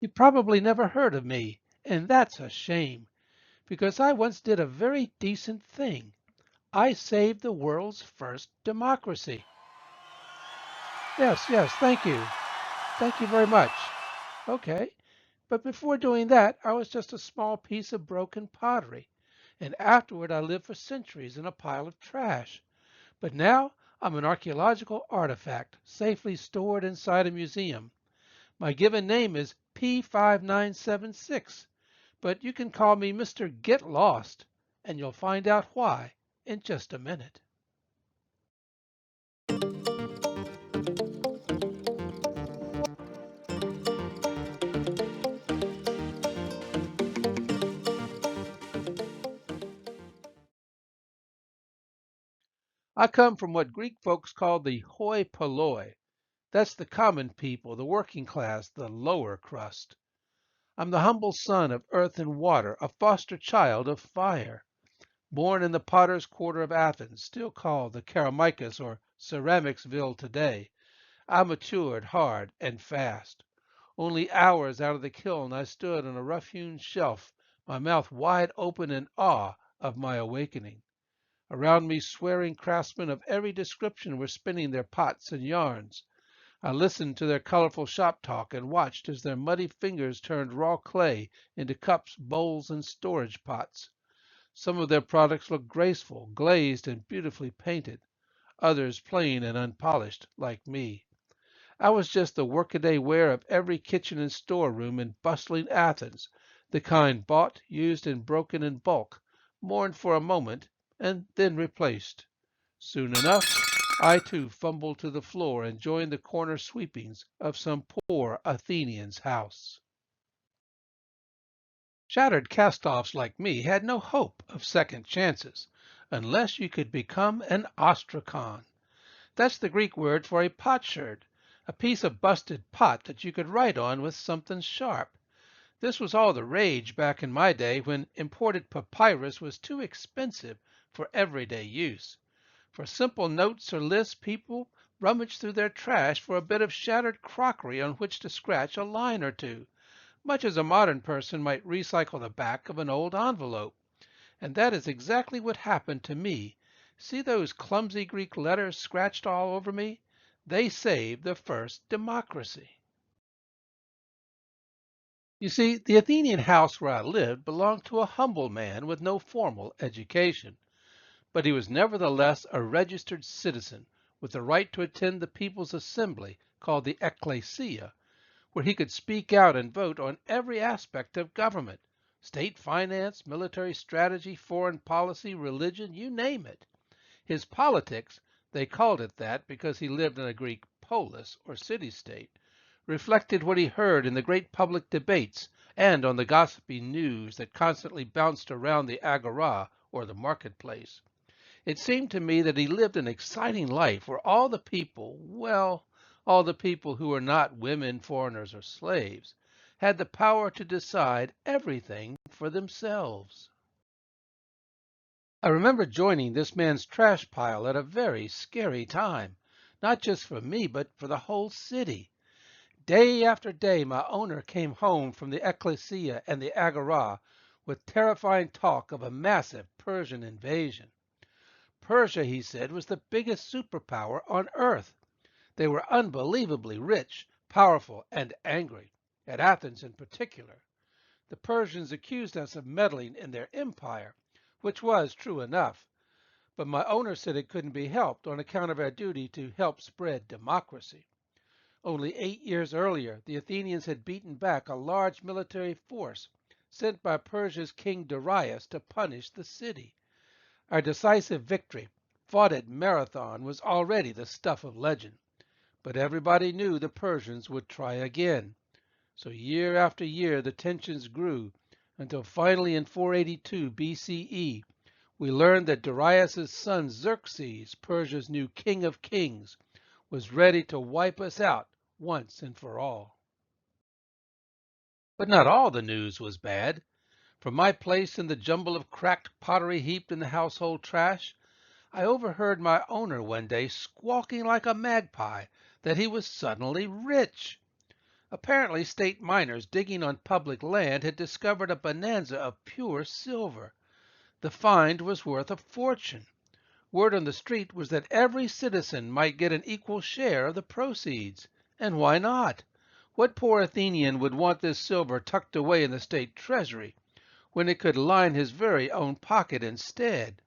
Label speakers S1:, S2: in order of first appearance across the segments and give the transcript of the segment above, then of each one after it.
S1: You probably never heard of me, and that's a shame, because I once did a very decent thing. I saved the world's first democracy. Yes, yes, thank you. Thank you very much. Okay, but before doing that, I was just a small piece of broken pottery, and afterward I lived for centuries in a pile of trash. But now I'm an archaeological artifact, safely stored inside a museum. My given name is P5976, but you can call me Mr. Get Lost, and you'll find out why in just a minute. I come from what Greek folks call the hoi polloi. That's the common people, the working class, the lower crust. I'm the humble son of earth and water, a foster child of fire. Born in the potter's quarter of Athens, still called the Kerameikos or Ceramicsville today, I matured hard and fast. Only hours out of the kiln, I stood on a rough-hewn shelf, my mouth wide open in awe of my awakening. Around me, swearing craftsmen of every description were spinning their pots and yarns. I listened to their colorful shop talk and watched as their muddy fingers turned raw clay into cups, bowls, and storage pots. Some of their products looked graceful, glazed, and beautifully painted. Others plain and unpolished, like me. I was just the workaday ware of every kitchen and storeroom in bustling Athens, the kind bought, used, and broken in bulk, mourned for a moment, and then replaced. Soon enough, I too fumbled to the floor and joined the corner sweepings of some poor Athenian's house. Shattered cast-offs like me had no hope of second chances, unless you could become an ostracon. That's the Greek word for a potsherd, a piece of busted pot that you could write on with something sharp. This was all the rage back in my day when imported papyrus was too expensive for everyday use. For simple notes or lists, people rummaged through their trash for a bit of shattered crockery on which to scratch a line or two, much as a modern person might recycle the back of an old envelope. And that is exactly what happened to me. See those clumsy Greek letters scratched all over me? They saved the first democracy. You see, the Athenian house where I lived belonged to a humble man with no formal education, but he was nevertheless a registered citizen with the right to attend the people's assembly called the ecclesia, where he could speak out and vote on every aspect of government, state finance, military strategy, foreign policy, religion, you name it. His politics, they called it that because he lived in a Greek polis or city-state, reflected what he heard in the great public debates and on the gossipy news that constantly bounced around the agora or the marketplace. It seemed to me that he lived an exciting life where all the people, well, all the people who were not women, foreigners, or slaves, had the power to decide everything for themselves. I remember joining this man's trash pile at a very scary time, not just for me, but for the whole city. Day after day, my owner came home from the ecclesia and the agora with terrifying talk of a massive Persian invasion. Persia, he said, was the biggest superpower on earth. They were unbelievably rich, powerful, and angry, at Athens in particular. The Persians accused us of meddling in their empire, which was true enough, but my owner said it couldn't be helped on account of our duty to help spread democracy. Only 8 years earlier, the Athenians had beaten back a large military force sent by Persia's king Darius to punish the city. Our decisive victory, fought at Marathon, was already the stuff of legend, but everybody knew the Persians would try again. So year after year the tensions grew until finally in 482 BCE we learned that Darius's son Xerxes, Persia's new king of kings, was ready to wipe us out once and for all. But not all the news was bad. From my place in the jumble of cracked pottery heaped in the household trash, I overheard my owner one day squawking like a magpie that he was suddenly rich. Apparently, state miners digging on public land had discovered a bonanza of pure silver. The find was worth a fortune. Word on the street was that every citizen might get an equal share of the proceeds. And why not? What poor Athenian would want this silver tucked away in the state treasury when it could line his very own pocket instead?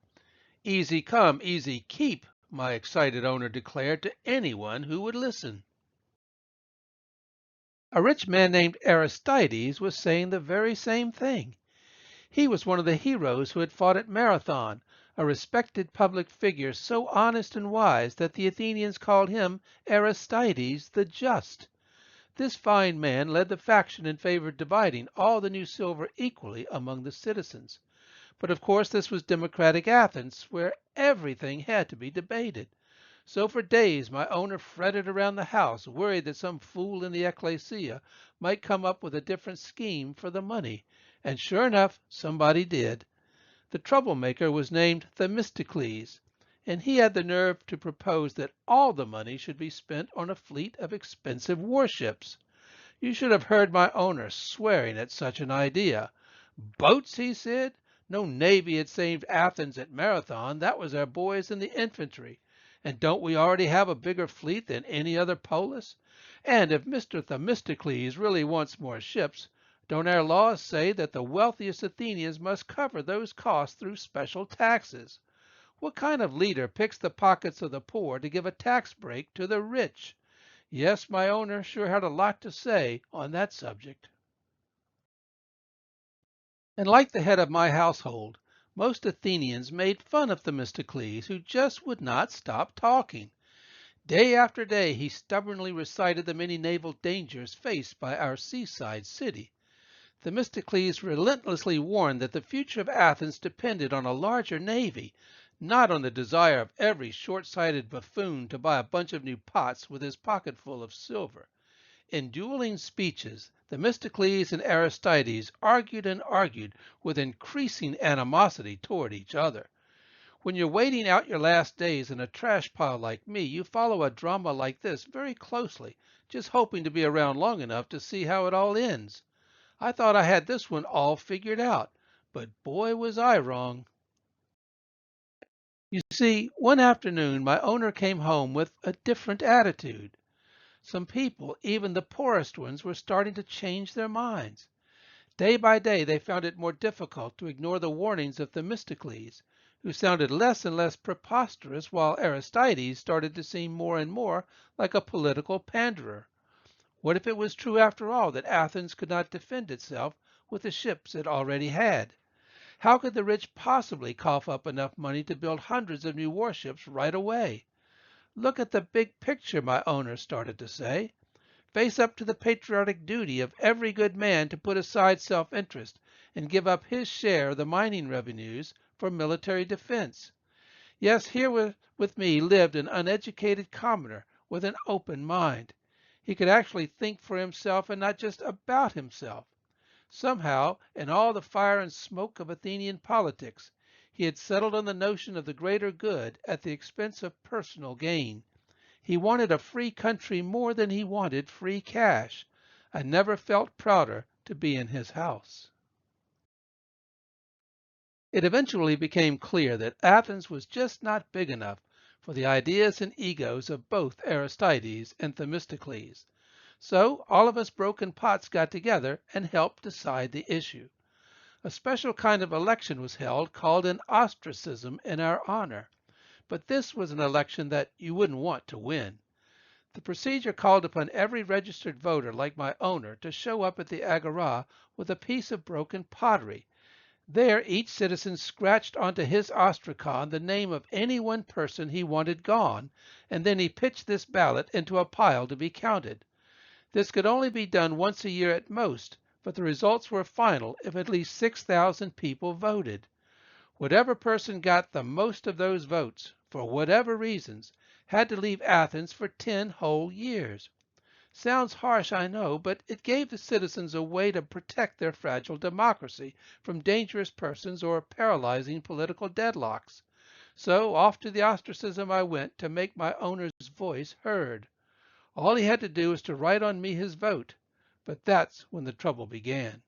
S1: Easy come, easy keep, my excited owner declared to anyone who would listen. A rich man named Aristides was saying the very same thing. He was one of the heroes who had fought at Marathon, a respected public figure so honest and wise that the Athenians called him Aristides the Just. This fine man led the faction in favor of dividing all the new silver equally among the citizens. But of course this was democratic Athens, where everything had to be debated. So for days my owner fretted around the house, worried that some fool in the ecclesia might come up with a different scheme for the money. And sure enough, somebody did. The troublemaker was named Themistocles, and he had the nerve to propose that all the money should be spent on a fleet of expensive warships. You should have heard my owner swearing at such an idea. Boats, he said. No navy had saved Athens at Marathon. That was our boys in the infantry. And don't we already have a bigger fleet than any other polis? And if Mr. Themistocles really wants more ships, don't our laws say that the wealthiest Athenians must cover those costs through special taxes? What kind of leader picks the pockets of the poor to give a tax break to the rich? Yes, my owner sure had a lot to say on that subject. And like the head of my household, most Athenians made fun of Themistocles, who just would not stop talking. Day after day he stubbornly recited the many naval dangers faced by our seaside city. Themistocles relentlessly warned that the future of Athens depended on a larger navy, not on the desire of every short-sighted buffoon to buy a bunch of new pots with his pocket full of silver. In dueling speeches, Themistocles and Aristides argued and argued with increasing animosity toward each other. When you're waiting out your last days in a trash pile like me, you follow a drama like this very closely, just hoping to be around long enough to see how it all ends. I thought I had this one all figured out, but boy was I wrong. You see, one afternoon my owner came home with a different attitude. Some people, even the poorest ones, were starting to change their minds. Day by day they found it more difficult to ignore the warnings of Themistocles, who sounded less and less preposterous, while Aristides started to seem more and more like a political panderer. What if it was true after all that Athens could not defend itself with the ships it already had? How could the rich possibly cough up enough money to build hundreds of new warships right away? Look at the big picture, my owner started to say. Face up to the patriotic duty of every good man to put aside self-interest and give up his share of the mining revenues for military defense. Yes, here with me lived an uneducated commoner with an open mind. He could actually think for himself and not just about himself. Somehow, in all the fire and smoke of Athenian politics, he had settled on the notion of the greater good at the expense of personal gain. He wanted a free country more than he wanted free cash. I never felt prouder to be in his house. It eventually became clear that Athens was just not big enough for the ideas and egos of both Aristides and Themistocles. So all of us broken pots got together and helped decide the issue. A special kind of election was held called an ostracism in our honor. But this was an election that you wouldn't want to win. The procedure called upon every registered voter like my owner to show up at the agora with a piece of broken pottery. There each citizen scratched onto his ostracon the name of any one person he wanted gone, and then he pitched this ballot into a pile to be counted. This could only be done once a year at most, but the results were final if at least 6,000 people voted. Whatever person got the most of those votes, for whatever reasons, had to leave Athens for 10 whole years. Sounds harsh, I know, but it gave the citizens a way to protect their fragile democracy from dangerous persons or paralyzing political deadlocks. So off to the ostracism I went to make my owner's voice heard. All he had to do was to write on me his vote. But that's when the trouble began.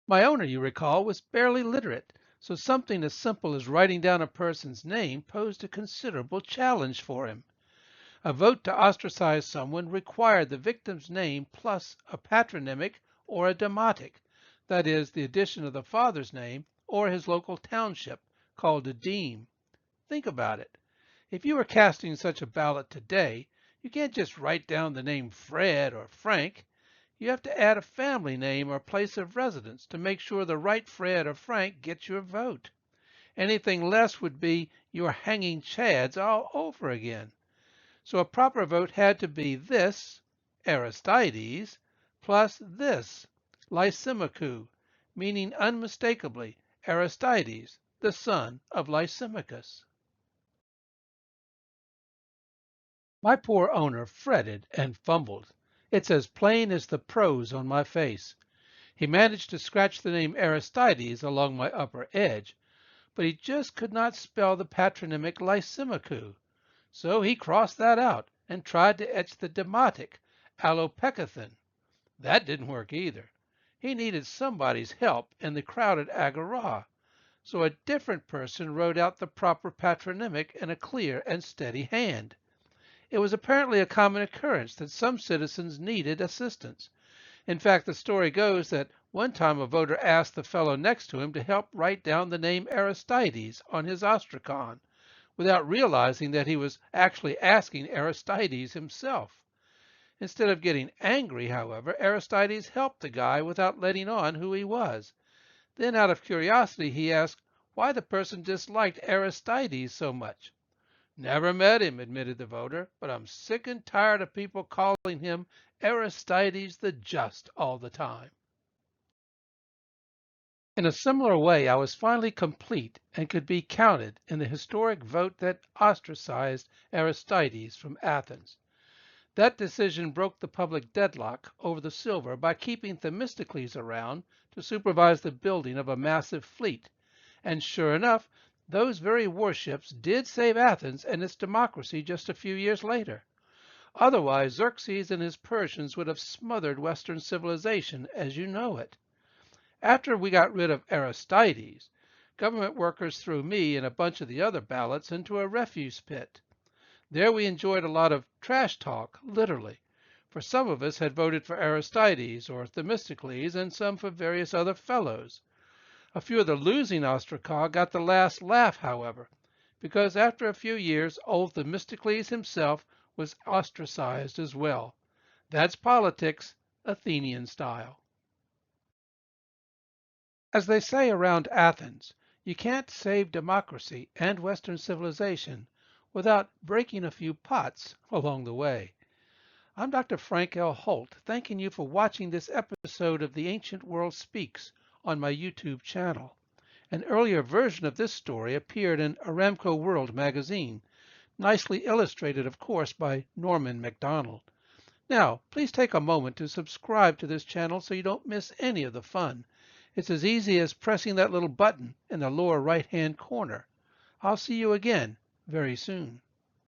S1: My owner, you recall, was barely literate, so something as simple as writing down a person's name posed a considerable challenge for him. A vote to ostracize someone required the victim's name plus a patronymic or a demotic, that is, the addition of the father's name or his local township, called a deme. Think about it. If you were casting such a ballot today, you can't just write down the name Fred or Frank. You have to add a family name or place of residence to make sure the right Fred or Frank gets your vote. Anything less would be you're hanging chads all over again. So a proper vote had to be this, Aristides, plus this, Lysimachus, meaning unmistakably Aristides, the son of Lysimachus. My poor owner fretted and fumbled. It's as plain as the prose on my face. He managed to scratch the name Aristides along my upper edge, but he just could not spell the patronymic Lysimachus. So he crossed that out and tried to etch the demotic Allopecathan. That didn't work either. He needed somebody's help in the crowded agora, so a different person wrote out the proper patronymic in a clear and steady hand. It was apparently a common occurrence that some citizens needed assistance. In fact, the story goes that one time a voter asked the fellow next to him to help write down the name Aristides on his ostracon, without realizing that he was actually asking Aristides himself. Instead of getting angry, however, Aristides helped the guy without letting on who he was. Then, out of curiosity, he asked why the person disliked Aristides so much. Never met him, admitted the voter, but I'm sick and tired of people calling him Aristides the Just all the time. In a similar way, I was finally complete and could be counted in the historic vote that ostracized Aristides from Athens. That decision broke the public deadlock over the silver by keeping Themistocles around to supervise the building of a massive fleet. And sure enough, those very warships did save Athens and its democracy just a few years later. Otherwise, Xerxes and his Persians would have smothered Western civilization as you know it. After we got rid of Aristides, government workers threw me and a bunch of the other ballots into a refuse pit. There we enjoyed a lot of trash talk, literally, for some of us had voted for Aristides or Themistocles and some for various other fellows. A few of the losing ostraca got the last laugh, however, because after a few years old Themistocles himself was ostracized as well. That's politics, Athenian style. As they say around Athens, you can't save democracy and Western civilization without breaking a few pots along the way. I'm Dr. Frank L. Holt, thanking you for watching this episode of The Ancient World Speaks on my YouTube channel. An earlier version of this story appeared in Aramco World magazine, nicely illustrated, of course, by Norman MacDonald. Now, please take a moment to subscribe to this channel so you don't miss any of the fun. It's as easy as pressing that little button in the lower right-hand corner. I'll see you again very soon.